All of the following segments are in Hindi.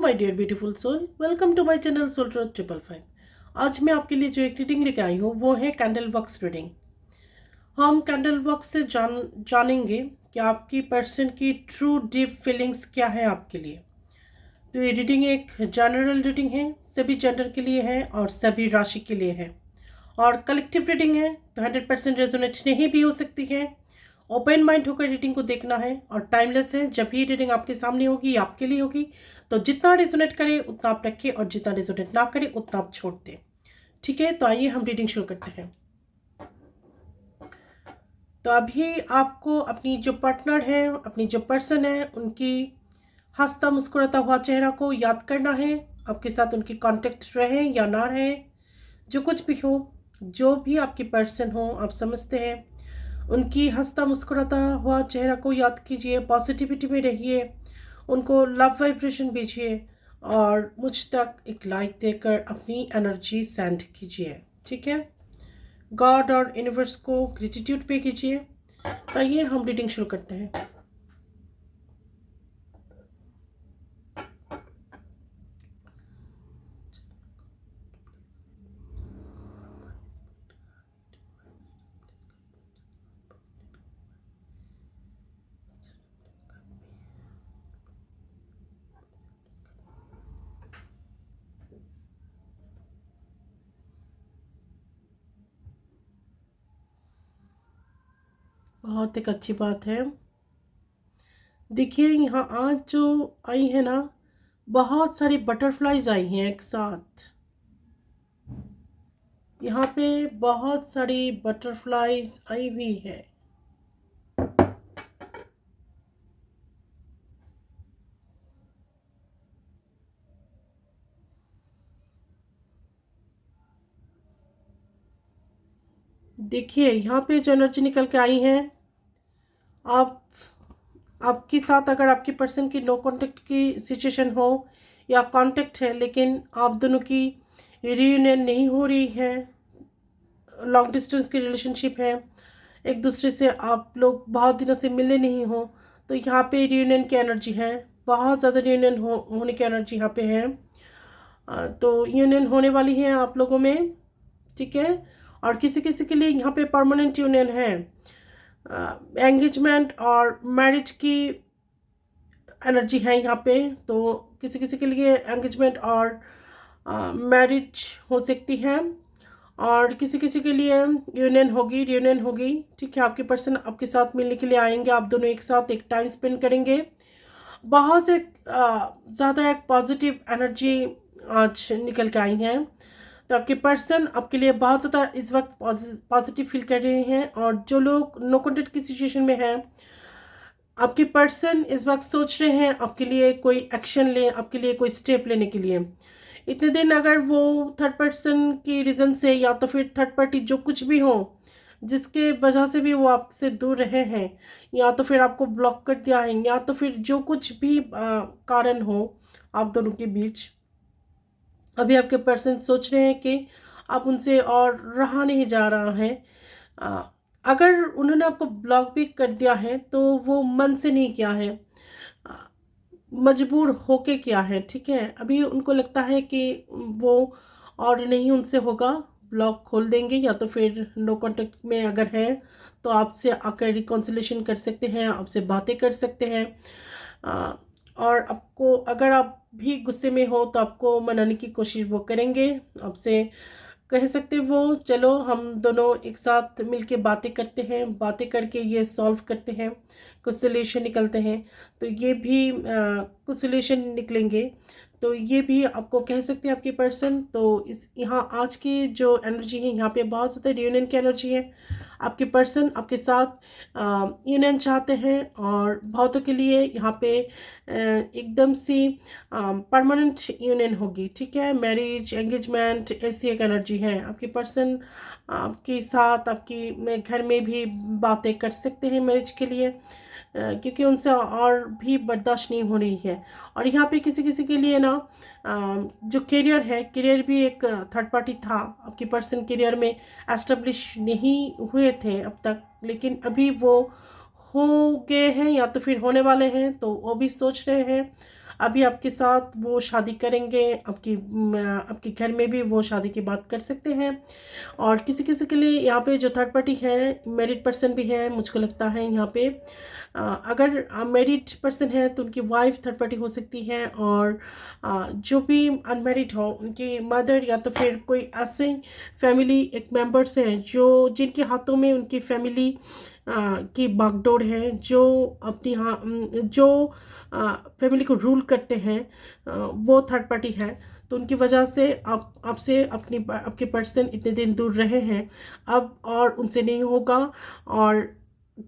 My dear beautiful soul, welcome to my channel soul truth 555। आज मैं आपके लिए जो एक रीडिंग लेके आई हूँ वो है कैंडल वॉक्स रीडिंग। हम कैंडल वॉक्स से जानेंगे कि आपकी पर्सन की ट्रू डीप फीलिंग्स क्या है आपके लिए। तो ये रीडिंग एक जनरल रीडिंग है, सभी जेंडर के लिए है और सभी राशि के लिए है और कलेक्टिव रीडिंग है, तो 100% रेजोनेट नहीं भी हो सकती है। ओपन माइंड होकर रीडिंग को देखना है और टाइमलेस है। जब भी रीडिंग आपके सामने होगी आपके लिए होगी, तो जितना रेजोनेट करे उतना आप रखें और जितना रेजोनेट ना करे उतना आप छोड़ दें। ठीक है, तो आइए हम रीडिंग शुरू करते हैं। तो अभी आपको अपनी जो पार्टनर है, अपनी जो पर्सन है, उनकी हंसता मुस्कुराता हुआ चेहरा को याद करना है। आपके साथ उनकी कांटेक्ट रहे या ना रहे, जो कुछ भी हो, जो भी आपकी पर्सन हो, आप समझते हैं, उनकी हंसता मुस्कुराता हुआ चेहरा को याद कीजिए, पॉजिटिविटी में रहिए, उनको लव वाइब्रेशन भेजिए और मुझ तक एक लाइक देकर अपनी एनर्जी सेंड कीजिए। ठीक है, गॉड और यूनिवर्स को ग्रेटिट्यूड पे कीजिए। तो आइए हम रीडिंग शुरू करते हैं। बहुत एक अच्छी बात है। देखिए, यहाँ आज जो आई है ना, बहुत सारी बटरफ्लाईज आई हैं एक साथ। यहाँ पे बहुत सारी बटरफ्लाईज आई हुई है। देखिए, यहाँ पे जो एनर्जी निकल के आई है, आप आपके साथ अगर आपकी पर्सन की नो कांटेक्ट की सिचुएशन हो या कांटेक्ट है लेकिन आप दोनों की रियूनियन नहीं हो रही है, लॉन्ग डिस्टेंस की रिलेशनशिप है, एक दूसरे से आप लोग बहुत दिनों से मिले नहीं हो, तो यहाँ पे रियूनियन की एनर्जी है। बहुत ज़्यादा रियूनियन होने की एनर्जी यहाँ पे है। तो यूनियन होने वाली है आप लोगों में। ठीक है, और किसी किसी के लिए यहाँ पे परमानेंट यूनियन है। एंगेजमेंट और मैरिज की एनर्जी है यहाँ पे। तो किसी किसी के लिए एंगेजमेंट और मैरिज हो सकती है और किसी किसी के लिए यूनियन होगी, रियूनियन होगी। ठीक है, आपके पर्सन आपके साथ मिलने के लिए आएंगे, आप दोनों एक साथ एक टाइम स्पेंड करेंगे। बहुत से ज़्यादा एक पॉजिटिव एनर्जी आज निकल के आई हैं। तो आपके पर्सन आपके लिए बहुत ज़्यादा इस वक्त पॉजिटिव फील कर रहे हैं और जो लोग नो कॉन्टेक्ट की सिचुएशन में हैं, आपके पर्सन इस वक्त सोच रहे हैं आपके लिए कोई एक्शन ले, आपके लिए कोई स्टेप लेने के लिए। इतने दिन अगर वो थर्ड पर्सन की रीज़न से या तो फिर थर्ड पार्टी जो कुछ भी हो जिसके वजह से भी वो आपसे दूर रहे हैं, या तो फिर आपको ब्लॉक कर दिया है, या तो फिर जो कुछ भी कारण हो आप दोनों के बीच, अभी आपके पर्सन सोच रहे हैं कि आप उनसे और रहा नहीं जा रहा है। अगर उन्होंने आपको ब्लॉक भी कर दिया है तो वो मन से नहीं किया है, आ, मजबूर होके किया है। ठीक है, अभी उनको लगता है कि वो और नहीं उनसे होगा, ब्लॉक खोल देंगे या तो फिर नो कांटेक्ट में अगर है तो आपसे आकर रिकॉन्सिलेशन कर सकते हैं, आपसे बातें कर सकते हैं। और आपको अगर आप भी गुस्से में हो तो आपको मनाने की कोशिश वो करेंगे, आपसे कह सकते वो चलो हम दोनों एक साथ मिलके बातें करते हैं, बातें करके ये सॉल्व करते हैं, कुछ सोल्यूशन निकलते हैं। तो ये भी कुछ सोल्यूशन निकलेंगे, तो ये भी आपको कह सकते हैं आपके पर्सन। तो इस यहाँ आज की जो एनर्जी है, यहाँ पे बहुत ज़्यादा रियूनियन की एनर्जी है। आपके पर्सन आपके साथ यूनियन चाहते हैं और बहुतों के लिए यहाँ पे एकदम सी परमानेंट यूनियन होगी। ठीक है, मैरिज, एंगेजमेंट, ऐसी एक एनर्जी है। आपके पर्सन आपके साथ आपकी में घर में भी बातें कर सकते हैं मैरिज के लिए, क्योंकि उनसे और भी बर्दाश्त नहीं हो रही है। और यहाँ पे किसी किसी के लिए ना जो करियर है, करियर भी एक थर्ड पार्टी था आपके पर्सन करियर में एस्टेब्लिश नहीं हुए थे अब तक, लेकिन अभी वो हो गए हैं या तो फिर होने वाले हैं। तो वो भी सोच रहे हैं अभी आपके साथ वो शादी करेंगे, आपके घर में भी वो शादी की बात कर सकते हैं। और किसी किसी के लिए यहाँ पे जो थर्ड पार्टी है, मैरिड पर्सन भी है मुझको लगता है यहाँ पे। अगर मैरिड पर्सन है तो उनकी वाइफ थर्ड पार्टी हो सकती है, और जो भी अनमैरिड हो उनकी मदर या तो फिर कोई ऐसे फैमिली एक मेंबर्स हैं जो जिनके हाथों में उनकी फैमिली की बागडोर है, जो अपनी जो फैमिली को रूल करते हैं, वो थर्ड पार्टी है। तो उनकी वजह से आप आपसे आपके पर्सन इतने दिन दूर रहे हैं अब, और उनसे नहीं होगा। और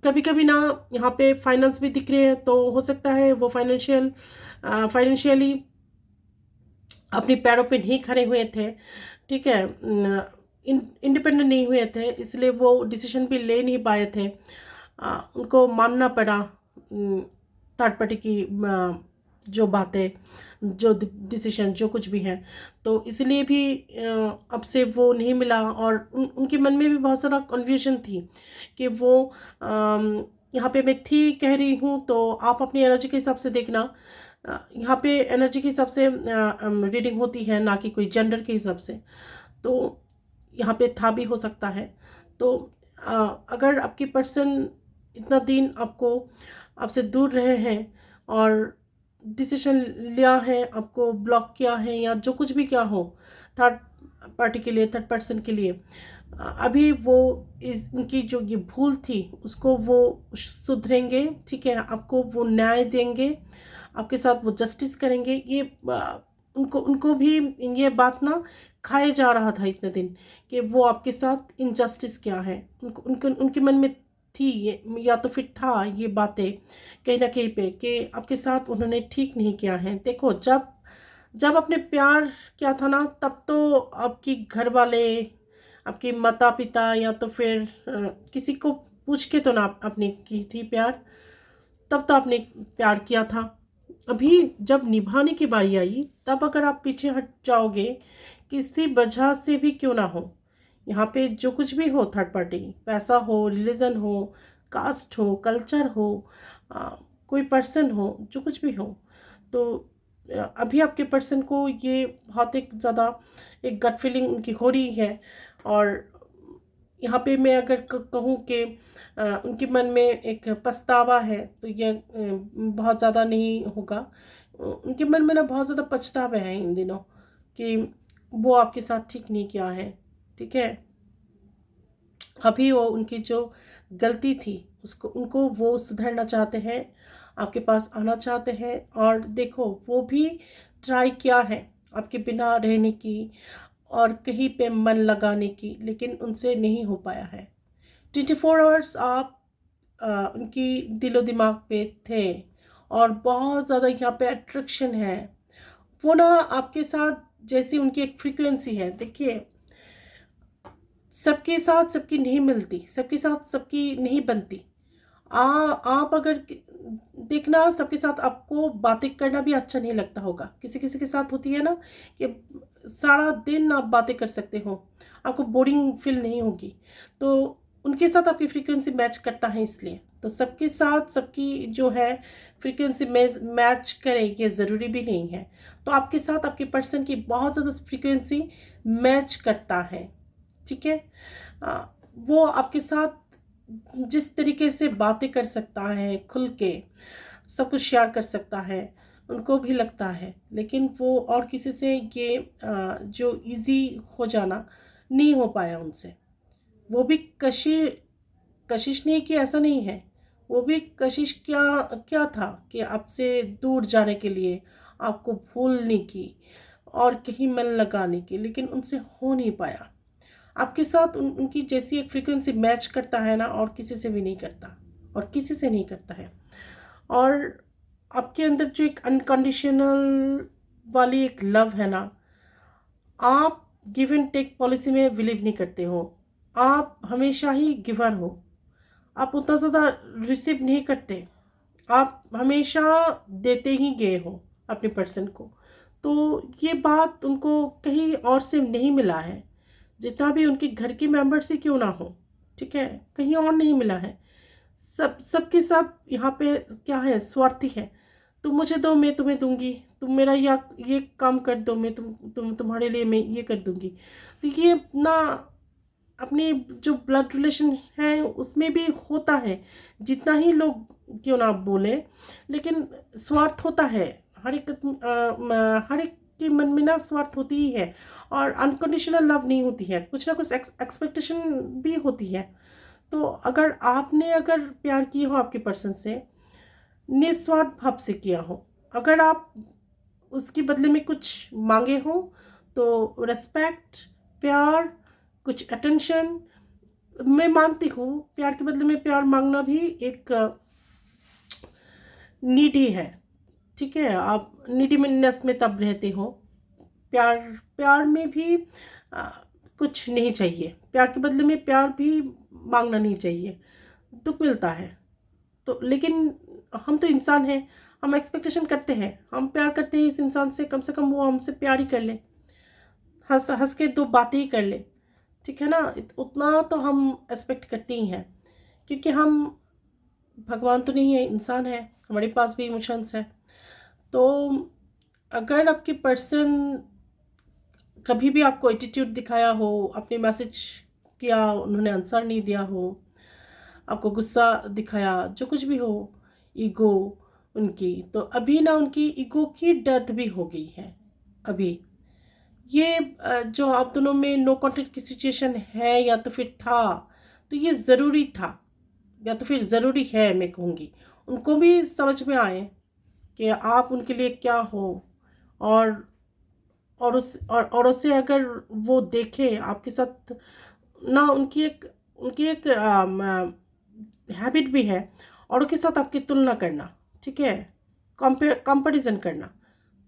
कभी कभी ना यहाँ पे फाइनेंस भी दिख रहे हैं, तो हो सकता है वो फाइनेंशियली अपने पैरों पे नहीं खड़े हुए थे, ठीक है, इंडिपेंडेंट नहीं हुए थे, इसलिए वो डिसीजन भी ले नहीं पाए थे। उनको मानना पड़ा थर्ड पार्टी की जो बातें, जो डिसीजन, जो कुछ भी है। तो इसलिए भी अब से वो नहीं मिला, और उनके मन में भी बहुत सारा कन्फ्यूजन थी कि वो यहाँ पे मैं थी कह रही हूँ, तो आप अपनी एनर्जी के हिसाब से देखना। यहाँ पे एनर्जी के हिसाब से रीडिंग होती है, ना कि कोई जेंडर के हिसाब से। तो यहाँ पे था भी हो सकता है। तो अगर आपकी पर्सन इतना दिन आपसे दूर रहे हैं और डिसीजन लिया है, आपको ब्लॉक किया है, या जो कुछ भी क्या हो थर्ड पार्टी के लिए, थर्ड पर्सन के लिए, अभी वो उनकी जो ये भूल थी उसको वो सुधरेंगे, ठीक है, आपको वो न्याय देंगे, आपके साथ वो जस्टिस करेंगे। ये उनको उनको भी ये बात ना खाए जा रहा था इतने दिन कि वो आपके साथ इनजस्टिस क्या है, उनको उनके उनके मन में थी ये, या तो फिर था ये बातें कहीं ना कहीं पे कि आपके साथ उन्होंने ठीक नहीं किया है। देखो, जब जब आपने प्यार किया था ना, तब तो आपकी घर वाले, आपके माता पिता, या तो फिर किसी को पूछ के तो ना आपने की थी प्यार, तब तो आपने प्यार किया था। अभी जब निभाने की बारी आई, तब अगर आप पीछे हट जाओगे, किसी वजह से भी क्यों ना हो, यहाँ पे जो कुछ भी हो, थर्ड पार्टी, पैसा हो, रिलीजन हो, कास्ट हो, कल्चर हो, कोई पर्सन हो, जो कुछ भी हो, तो अभी आपके पर्सन को ये बहुत एक ज़्यादा एक गट फीलिंग उनकी हो रही है। और यहाँ पे मैं अगर कहूँ कि उनके मन में एक पछतावा है, तो ये बहुत ज़्यादा नहीं होगा। उनके मन में ना बहुत ज़्यादा पछतावा है इन दिनों कि वो आपके साथ ठीक नहीं किया है, ठीक है। अभी वो उनकी जो गलती थी उसको उनको वो सुधारना चाहते हैं, आपके पास आना चाहते हैं। और देखो, वो भी ट्राई किया है आपके बिना रहने की और कहीं पे मन लगाने की, लेकिन उनसे नहीं हो पाया है। 24 आवर्स आप उनकी दिलो दिमाग पे थे, और बहुत ज़्यादा यहाँ पे अट्रैक्शन है। वो ना आपके साथ जैसी उनकी एक फ्रीक्वेंसी है, देखिए, सबके साथ सबकी नहीं मिलती, सबके साथ सबकी नहीं बनती। आप अगर देखना, सबके साथ आपको बातें करना भी अच्छा नहीं लगता होगा। किसी किसी के साथ होती है ना कि सारा दिन आप बातें कर सकते हो, आपको बोरिंग फील नहीं होगी। तो उनके साथ आपकी फ्रीक्वेंसी मैच करता है, इसलिए तो सबके साथ सबकी जो है फ्रीक्वेंसी मैच करे ये ज़रूरी भी नहीं है। तो आपके साथ आपके पर्सन की बहुत ज़्यादा फ्रीक्वेंसी मैच करता है, ठीक है। वो आपके साथ जिस तरीके से बातें कर सकता है, खुल के सब कुछ शेयर कर सकता है, उनको भी लगता है, लेकिन वो और किसी से ये जो इजी हो जाना नहीं हो पाया उनसे। वो भी कशिश नहीं कि ऐसा नहीं है, वो भी कशिश क्या क्या था कि आपसे दूर जाने के लिए, आपको भूलने की और कहीं मन लगाने की, लेकिन उनसे हो नहीं पाया। आपके साथ उनकी जैसी एक फ्रीक्वेंसी मैच करता है ना, और किसी से भी नहीं करता, और किसी से नहीं करता है। और आपके अंदर जो एक अनकंडीशनल वाली एक लव है ना, आप गिव एंड टेक पॉलिसी में बिलीव नहीं करते हो, आप हमेशा ही गिवर हो, आप उतना ज़्यादा रिसीव नहीं करते, आप हमेशा देते ही गए हो अपने पर्सन को। तो ये बात उनको कहीं और से नहीं मिला है, जितना भी उनके घर के मेंबर से क्यों ना हो, ठीक है, कहीं और नहीं मिला है। सबके सब यहाँ पे क्या है, स्वार्थी है। तुम मुझे दो मैं तुम्हें दूंगी, तुम मेरा या ये काम कर दो मैं तुम्हारे लिए मैं ये कर दूंगी। तो ये ना अपने जो ब्लड रिलेशन है उसमें भी होता है, जितना ही लोग क्यों ना बोले, लेकिन स्वार्थ होता है। हर एक के मन में ना स्वार्थ होती ही है, और अनकंडीशनल लव नहीं होती है, कुछ ना कुछ एक्सपेक्टेशन भी होती है। तो अगर प्यार किया हो आपके पर्सन से, निस्वार्थ भाव से किया हो, अगर आप उसके बदले में कुछ मांगे हो, तो रिस्पेक्ट, प्यार, कुछ अटेंशन, मैं मानती हूँ प्यार के बदले में प्यार मांगना भी एक नीडी है। ठीक है, आप नीडीनेस में तब रहते हो। प्यार प्यार में भी आ, कुछ नहीं चाहिए, प्यार के बदले में प्यार भी मांगना नहीं चाहिए, दुख मिलता है। तो लेकिन हम तो इंसान हैं, हम एक्सपेक्टेशन करते हैं, हम प्यार करते हैं इस इंसान से कम वो हमसे प्यार ही कर ले, हंस हंस के दो बातें ही कर ले। ठीक है ना, उतना तो हम एक्सपेक्ट करते ही हैं, क्योंकि हम भगवान तो नहीं है, इंसान है, हमारे पास भी इमोशंस है। तो अगर आपके पर्सन कभी भी आपको एटीट्यूड दिखाया हो, अपने मैसेज किया उन्होंने आंसर नहीं दिया हो, आपको गुस्सा दिखाया, जो कुछ भी हो, ईगो उनकी, तो अभी ना उनकी ईगो की डेथ भी हो गई है अभी। ये जो आप दोनों में नो कॉन्टेक्ट की सिचुएशन है या तो फिर था, तो ये ज़रूरी था या तो फिर ज़रूरी है, मैं कहूँगी। उनको भी समझ में आए कि आप उनके लिए क्या हो, और और उसे अगर वो देखे आपके साथ ना, उनकी एक हैबिट भी है औरों के साथ आपकी तुलना करना। ठीक है, कंपैरिजन करना,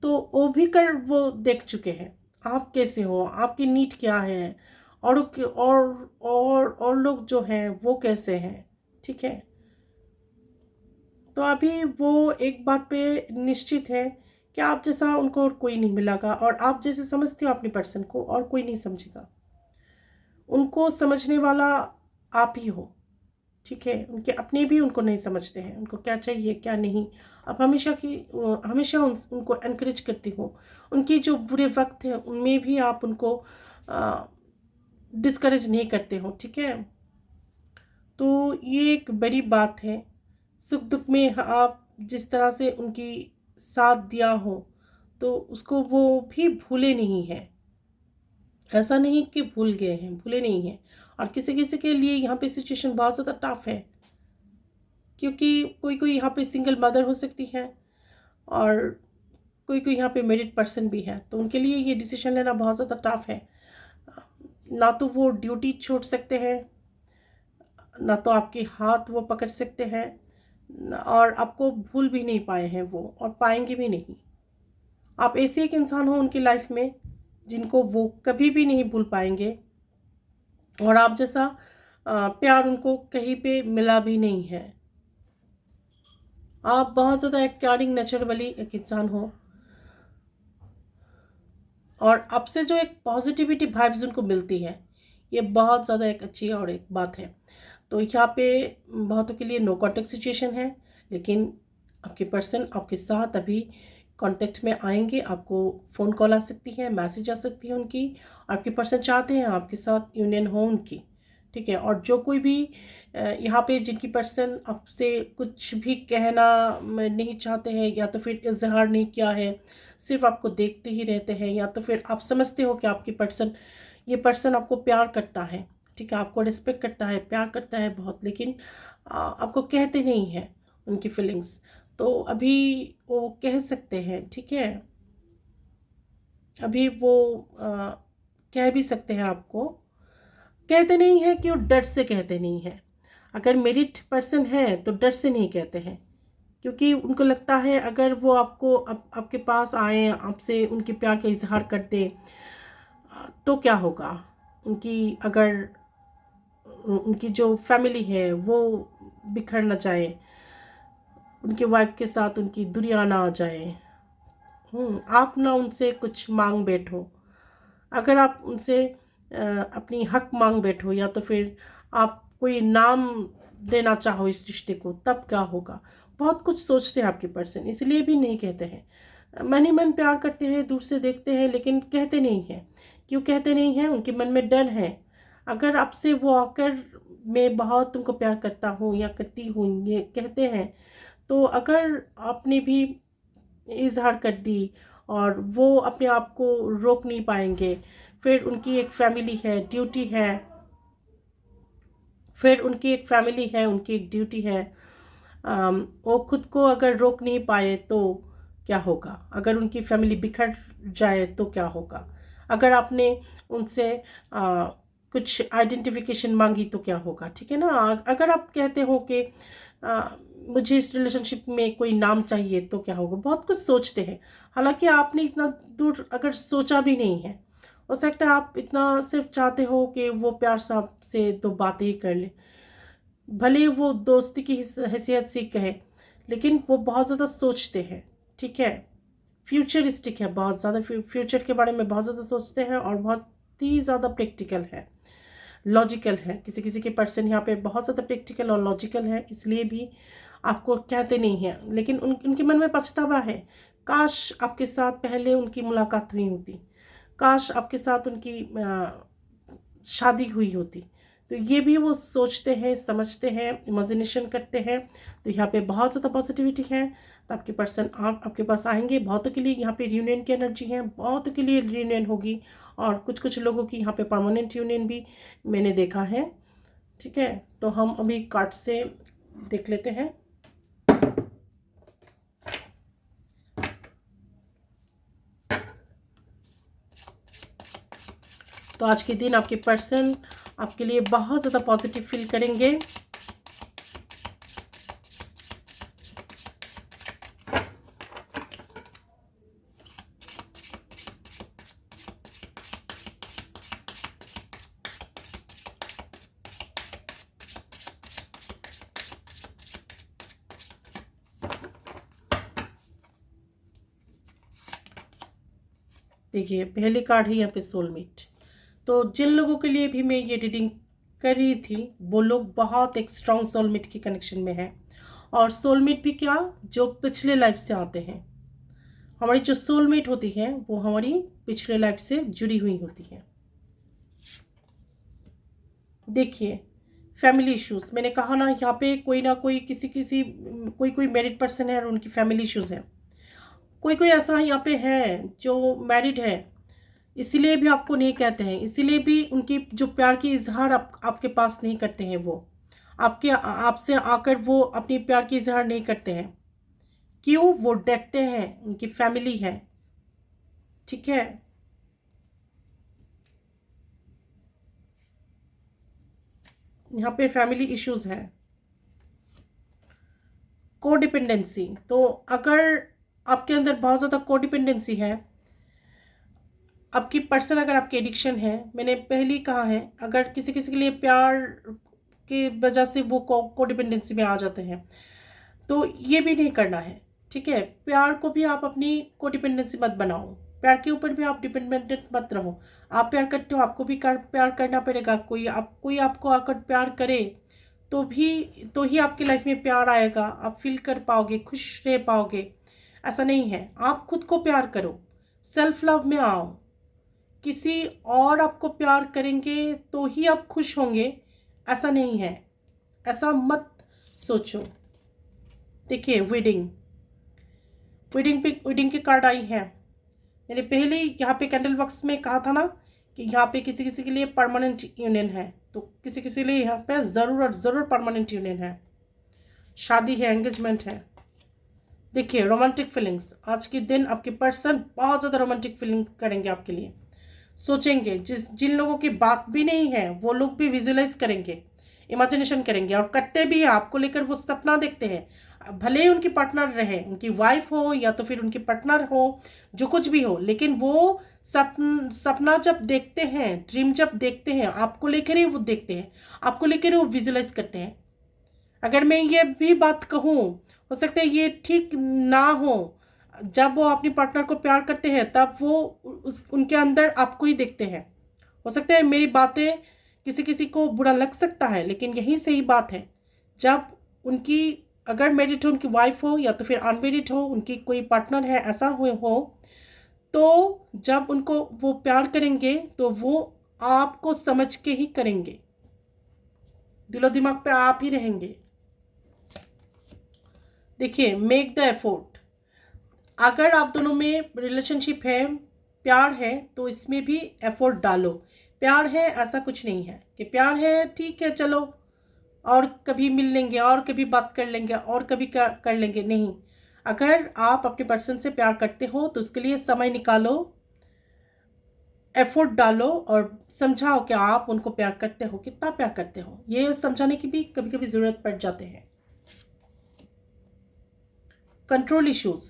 तो वो भी कर वो देख चुके हैं आप कैसे हो, आपकी नीड क्या है, और लोग जो हैं वो कैसे हैं। ठीक है, तो अभी वो एक बात पे निश्चित है कि आप जैसा उनको और कोई नहीं मिलेगा, और आप जैसे समझते हो अपने पर्सन को और कोई नहीं समझेगा। उनको समझने वाला आप ही हो। ठीक है, उनके अपने भी उनको नहीं समझते हैं, उनको क्या चाहिए क्या नहीं। अब हमेशा उनको एनकरेज करती हूँ, उनके जो बुरे वक्त हैं उनमें भी आप उनको डिस्करेज नहीं करते हो। ठीक है, तो ये एक बड़ी बात है। सुख दुख में आप जिस तरह से उनकी साथ दिया हो, तो उसको वो भी भूले नहीं हैं। ऐसा नहीं कि भूल गए हैं, भूले नहीं हैं। और किसी किसी के लिए यहाँ पे सिचुएशन बहुत ज़्यादा टफ है, क्योंकि कोई कोई यहाँ पे सिंगल मदर हो सकती है, और कोई कोई यहाँ पे मैरिड पर्सन भी है, तो उनके लिए ये डिसीजन लेना बहुत ज़्यादा टफ है। ना तो वो ड्यूटी छोड़ सकते हैं, ना तो आपके हाथ वो पकड़ सकते हैं, और आपको भूल भी नहीं पाए हैं वो, और पाएंगे भी नहीं। आप ऐसे एक इंसान हो उनकी लाइफ में जिनको वो कभी भी नहीं भूल पाएंगे, और आप जैसा प्यार उनको कहीं पे मिला भी नहीं है। आप बहुत ज़्यादा एक केयरिंग नेचर वाली एक इंसान हो, और आपसे जो एक पॉजिटिविटी वाइब्स उनको मिलती है, ये बहुत ज़्यादा एक अच्छी और एक बात है। तो यहाँ पे बहुतों के लिए नो कांटेक्ट सिचुएशन है, लेकिन आपके पर्सन आपके साथ अभी कांटेक्ट में आएंगे। आपको फ़ोन कॉल आ सकती है, मैसेज आ सकती है उनकी, आपके पर्सन चाहते हैं आपके साथ यूनियन हो उनकी। ठीक है, और जो कोई भी यहाँ पे जिनकी पर्सन आपसे कुछ भी कहना नहीं चाहते हैं, या तो फिर इजहार नहीं किया है, सिर्फ आपको देखते ही रहते हैं, या तो फिर आप समझते हो कि आपकी पर्सन ये पर्सन आपको प्यार करता है। ठीक है, आपको रिस्पेक्ट करता है, प्यार करता है बहुत, लेकिन आपको कहते नहीं हैं उनकी फीलिंग्स, तो अभी वो कह सकते हैं। ठीक है, अभी वो कह भी सकते हैं आपको। कहते नहीं हैं कि वो डर से कहते नहीं हैं। अगर मेरिट पर्सन है तो डर से नहीं कहते हैं, क्योंकि उनको लगता है अगर वो आपके पास आए, आपसे उनके प्यार का इजहार कर दे, तो क्या होगा। अगर उनकी जो फैमिली है वो बिखर न जाए, उनके वाइफ के साथ उनकी दुनिया ना आ जाए। आप ना उनसे कुछ मांग बैठो, अगर आप उनसे अपनी हक मांग बैठो, या तो फिर आप कोई नाम देना चाहो इस रिश्ते को, तब क्या होगा। बहुत कुछ सोचते हैं आपके पर्सन, इसलिए भी नहीं कहते हैं। मन ही मन प्यार करते हैं, दूर से देखते हैं, लेकिन कहते नहीं हैं। क्यों कहते नहीं हैं? उनके मन में डर है। अगर आपसे वो आकर मैं बहुत तुमको प्यार करता हूँ या करती हूँ ये कहते हैं, तो अगर आपने भी इजहार कर दी और वो अपने आप को रोक नहीं पाएंगे, फिर उनकी एक फैमिली है, ड्यूटी है, फिर उनकी एक फैमिली है, उनकी एक ड्यूटी है। वो खुद को अगर रोक नहीं पाए तो क्या होगा? अगर उनकी फैमिली बिखर जाए तो क्या होगा? अगर आपने उनसे कुछ आइडेंटिफिकेशन मांगी तो क्या होगा? ठीक है ना? अगर आप कहते हो कि आ, मुझे इस रिलेशनशिप में कोई नाम चाहिए तो क्या होगा? बहुत कुछ सोचते हैं। हालांकि आपने इतना दूर अगर सोचा भी नहीं है, हो सकता है आप इतना सिर्फ चाहते हो कि वो प्यार साहब से दो बातें ही कर ले, भले वो दोस्ती की हैसियत से कहे, लेकिन वो बहुत ज़्यादा सोचते हैं। ठीक है, फ्यूचरिस्टिक है, बहुत ज़्यादा फ्यूचर के बारे में बहुत ज़्यादा सोचते हैं और बहुत ही ज़्यादा प्रैक्टिकल है, लॉजिकल है। किसी किसी के पर्सन यहाँ पे बहुत ज़्यादा प्रैक्टिकल और लॉजिकल है, इसलिए भी आपको कहते नहीं हैं। लेकिन उनके मन में पछतावा है, काश आपके साथ पहले उनकी मुलाकात हुई होती, काश आपके साथ उनकी शादी हुई होती। तो ये भी वो सोचते हैं, समझते हैं, इमेजिनेशन करते हैं। तो यहाँ पे बहुत ज़्यादा पॉजिटिविटी है। तो आपके पर्सन आपके पास आएंगे। बहुतों के लिए यहाँ पे रीयूनियन की एनर्जी है, बहुतों के लिए रीयूनियन होगी, और कुछ कुछ लोगों की यहाँ पे परमानेंट यूनियन भी मैंने देखा है। ठीक है, तो हम अभी कार्ड से देख लेते हैं। तो आज के दिन आपके पर्सन आपके लिए बहुत ज़्यादा पॉजिटिव फील करेंगे। देखिए, पहली कार्ड है यहाँ पे सोलमेट। तो जिन लोगों के लिए भी मैं ये रीडिंग कर रही थी, वो लोग बहुत एक स्ट्रॉन्ग सोलमेट की कनेक्शन में है। और सोलमेट भी क्या, जो पिछले लाइफ से आते हैं। हमारी जो सोलमेट होती है वो हमारी पिछले लाइफ से जुड़ी हुई होती है। देखिए, फैमिली इश्यूज, मैंने कहा ना, यहाँ पे कोई ना कोई कोई कोई मैरिड पर्सन है और उनकी फैमिली इश्यूज है। कोई कोई ऐसा यहाँ पे है जो मैरिड है, इसीलिए भी आपको नहीं कहते हैं, इसीलिए भी उनकी जो प्यार की इजहार आपके पास नहीं करते हैं। वो आपसे आकर वो अपनी प्यार की इजहार नहीं करते हैं। क्यों? वो डरते हैं, उनकी फैमिली है। ठीक है, यहाँ पे फैमिली इश्यूज है। कोडिपेंडेंसी, तो अगर आपके अंदर बहुत ज़्यादा कोडिपेंडेंसी है, आपकी पर्सन अगर आपकी एडिक्शन है, मैंने पहले ही कहा है, अगर किसी किसी के लिए प्यार की वजह से वो कोडिपेंडेंसी में आ जाते हैं, तो ये भी नहीं करना है। ठीक है, प्यार को भी आप अपनी कोडिपेंडेंसी मत बनाओ, प्यार के ऊपर भी आप डिपेंडेंट मत रहो। आप प्यार करते हो, आपको भी प्यार करना पड़ेगा। कोई आपको आकर प्यार करे तो ही आपकी लाइफ में प्यार आएगा, आप फील कर पाओगे, खुश रह पाओगे। ऐसा नहीं है, आप खुद को प्यार करो, सेल्फ लव में आओ। किसी और आपको प्यार करेंगे तो ही आप खुश होंगे, ऐसा नहीं है, ऐसा मत सोचो। देखिए, वेडिंग की कार्ड आई है। मैंने पहले ही यहाँ पे कैंडल बॉक्स में कहा था ना कि यहाँ पे किसी किसी के लिए परमानेंट यूनियन है, तो किसी किसी के लिए यहाँ पे ज़रूर परमानेंट यूनियन है, शादी है, एंगेजमेंट है। देखिए, रोमांटिक फीलिंग्स, आज के दिन आपके पर्सन बहुत ज़्यादा रोमांटिक फीलिंग करेंगे आपके लिए, सोचेंगे। जिन लोगों की बात भी नहीं है वो लोग भी विजुअलाइज करेंगे, इमेजिनेशन करेंगे, और करते भी हैं। आपको लेकर वो सपना देखते हैं, भले ही उनकी पार्टनर रहे, उनकी वाइफ हो या तो फिर उनकी पार्टनर हो, जो कुछ भी हो, लेकिन वो सपना जब देखते हैं, ड्रीम जब देखते हैं, आपको लेकर ही वो देखते हैं, आपको लेकर ही वो विजुअलाइज करते हैं। अगर मैं ये भी बात कहूँ, हो सकता है ये ठीक ना हो, जब वो अपनी पार्टनर को प्यार करते हैं तब वो उनके अंदर आपको ही देखते हैं। हो सकता है मेरी बातें किसी किसी को बुरा लग सकता है, लेकिन यही सही बात है। जब उनकी अगर मैरिड हो, उनकी वाइफ हो या तो फिर अनमेरिड हो, उनकी कोई पार्टनर है, ऐसा हो तो जब उनको वो प्यार करेंगे तो वो आपको समझ के ही करेंगे, दिलो दिमाग पे आप ही रहेंगे। देखिए, मेक द एफोर्ट। अगर आप दोनों में रिलेशनशिप है, प्यार है, तो इसमें भी एफोर्ट डालो। प्यार है ऐसा कुछ नहीं है कि प्यार है ठीक है चलो और कभी मिल लेंगे और कभी बात कर लेंगे और कभी कर लेंगे, नहीं। अगर आप अपने पर्सन से प्यार करते हो तो उसके लिए समय निकालो, एफर्ट डालो और समझाओ कि आप उनको प्यार करते हो, कितना प्यार करते हो। ये समझाने की भी कभी कभी ज़रूरत पड़ जाते हैं। Control issues,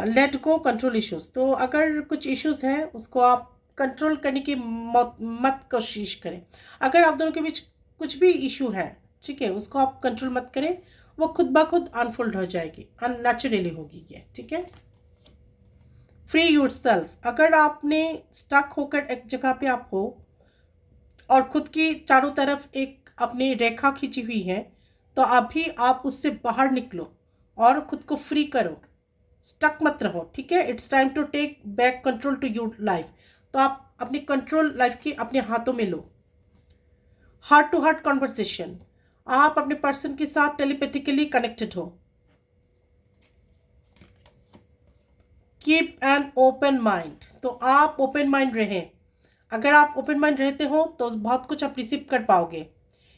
let go control issues. तो अगर कुछ इश्यूज हैं उसको आप कंट्रोल करने की मत कोशिश करें। अगर आप दोनों के बीच कुछ भी इशू है, ठीक है, उसको आप कंट्रोल मत करें, वो खुद ब खुद अनफोल्ड हो जाएगी, अननेचुरली होगी ये, ठीक है। Free your self. अगर आपने स्टक होकर एक जगह पे आप हो और खुद की चारों तरफ एक अपनी रेखा खींची हुई है, तो अभी आप उससे बाहर निकलो और खुद को फ्री करो, स्टक मत रहो, ठीक है। It's time to take back control to your life. तो आप अपनी कंट्रोल लाइफ की अपने हाथों में लो। हार्ट टू हार्ट कॉन्वर्सेशन, आप अपने पर्सन के साथ टेलीपैथिकली कनेक्टेड हो। कीप एन ओपन माइंड, तो आप ओपन माइंड रहें। अगर आप ओपन माइंड रहते हो तो बहुत कुछ आप रिसीव कर पाओगे।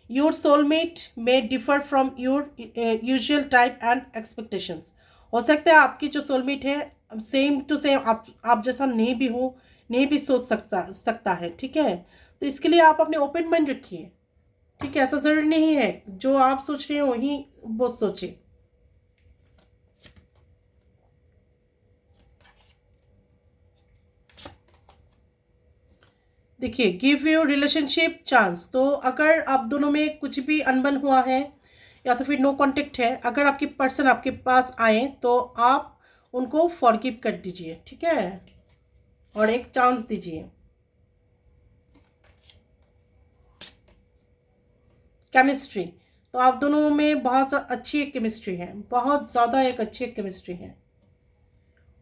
Your soulmate may differ from your usual type and expectations. हो सकता है आपकी जो सोलमेट है सेम टू सेम आप जैसा नहीं भी हो, नहीं भी सोच सकता है, ठीक है। तो इसके लिए आप अपने ओपन माइंड रखिए, ठीक है। ऐसा ज़रूरी नहीं है जो आप सोच रहे हो वही वो सोचे। देखिए, गिव योर रिलेशनशिप चांस। तो अगर आप दोनों में कुछ भी अनबन हुआ है या तो फिर नो कांटेक्ट है, अगर आपकी पर्सन आपके पास आए तो आप उनको फॉरगिव कर दीजिए, ठीक है, और एक चांस दीजिए। केमिस्ट्री, तो आप दोनों में बहुत अच्छी एक केमिस्ट्री है, बहुत ज़्यादा एक अच्छी केमिस्ट्री है।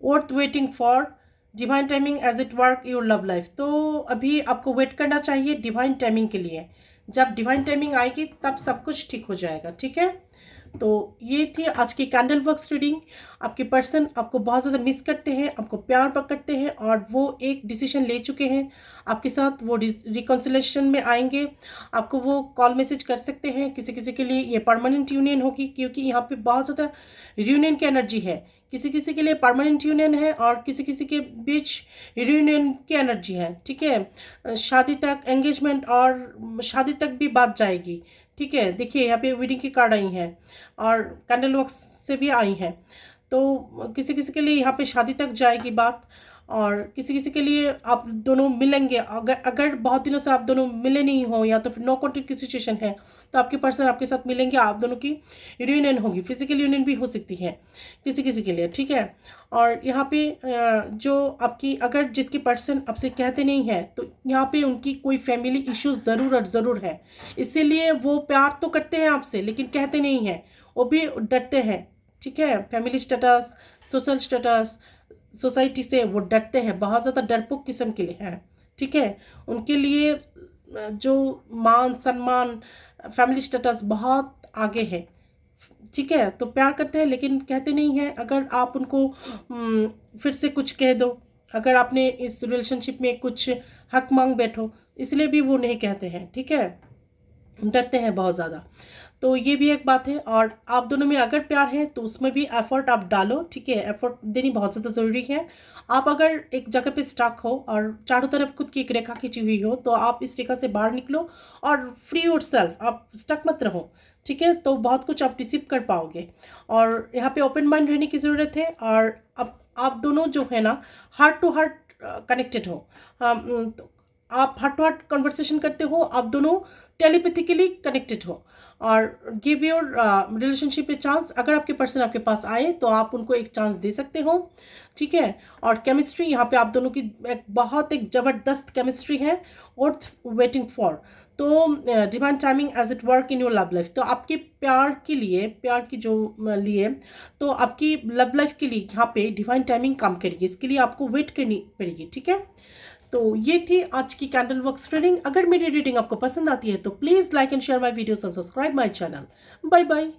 Worth waiting for divine timing as it work your love life. तो अभी आपको वेट करना चाहिए डिवाइन टाइमिंग के लिए। जब डिवाइन टाइमिंग आएगी तब सब कुछ ठीक हो जाएगा, ठीक है। तो ये थी आज की कैंडल वर्क्स रीडिंग। आपके पर्सन आपको बहुत ज़्यादा मिस करते हैं, आपको प्यार करते हैं और वो एक डिसीजन ले चुके हैं आपके साथ, वो रिकॉन्सिलेशन में आएंगे। आपको वो कॉल मैसेज कर सकते हैं। किसी किसी के लिए ये परमानेंट यूनियन होगी, क्योंकि यहाँ पे बहुत ज़्यादा यूनियन की एनर्जी है। किसी किसी के लिए परमानेंट यूनियन है और किसी किसी के बीच यूनियन की एनर्जी है, ठीक है। शादी तक, एंगेजमेंट और शादी तक भी बात जाएगी, ठीक है। देखिए यहाँ पे वेडिंग की कार्ड आई हैं और कैंडल वर्क्स से भी आई हैं। तो किसी किसी के लिए यहाँ पे शादी तक जाएगी बात और किसी किसी के लिए आप दोनों मिलेंगे। अगर बहुत दिनों से आप दोनों मिले नहीं हो या तो फिर नो कॉन्टेक्ट की सिचुएशन है तो आपके पर्सन आपके साथ मिलेंगे, आप दोनों की यूनियन होगी। फिजिकल यूनियन भी हो सकती है किसी किसी के लिए, ठीक है। और यहाँ पे जो आपकी अगर जिसकी पर्सन आपसे कहते नहीं है तो यहाँ पे उनकी कोई फैमिली इश्यूज ज़रूर है, इसीलिए वो प्यार तो करते हैं आपसे लेकिन कहते नहीं हैं, वो भी डरते हैं, ठीक है। Family status, social status, society से वो डरते हैं, बहुत ज़्यादा डरपोक किस्म के लिए हैं, ठीक है। उनके लिए जो मान सम्मान, फैमिली स्टेटस बहुत आगे है, ठीक है। तो प्यार करते हैं लेकिन कहते नहीं हैं। अगर आप उनको फिर से कुछ कह दो, अगर आपने इस रिलेशनशिप में कुछ हक मांग बैठो, इसलिए भी वो नहीं कहते हैं, ठीक है, डरते हैं बहुत ज़्यादा। तो ये भी एक बात है। और आप दोनों में अगर प्यार है तो उसमें भी एफर्ट आप डालो, ठीक है। एफर्ट देनी बहुत ज़्यादा ज़रूरी है। आप अगर एक जगह पे स्टक हो और चारों तरफ खुद की एक रेखा खींची हुई हो तो आप इस रेखा से बाहर निकलो और फ्री योरसेल्फ, आप स्टक मत रहो, ठीक है। तो बहुत कुछ आप रिसीव कर पाओगे और यहाँ पे ओपन माइंड रहने की ज़रूरत है। और आप दोनों जो है ना हार्ट टू हार्ट कनेक्टेड हो। तो आप हार्ट टू हार्ट कन्वर्सेशन करते हो, आप दोनों टेलीपैथिकली कनेक्टेड हो और give your relationship a chance. अगर आपके पर्सन आपके पास आए तो आप उनको एक चांस दे सकते हो, ठीक है। और केमिस्ट्री यहाँ पे आप दोनों की एक ज़बरदस्त केमिस्ट्री है, वर्थ वेटिंग फॉर। तो divine timing as it work in your love life. तो आपके प्यार की जो लिए तो आपकी लव लाइफ के लिए यहाँ पे डिवाइन टाइमिंग काम करेगी, इसके लिए आपको वेट करनी पड़ेगी, ठीक है। तो ये थी आज की कैंडल वर्क्स रीडिंग। अगर मेरी रीडिंग आपको पसंद आती है तो please like and share my videos and subscribe my channel. Bye bye.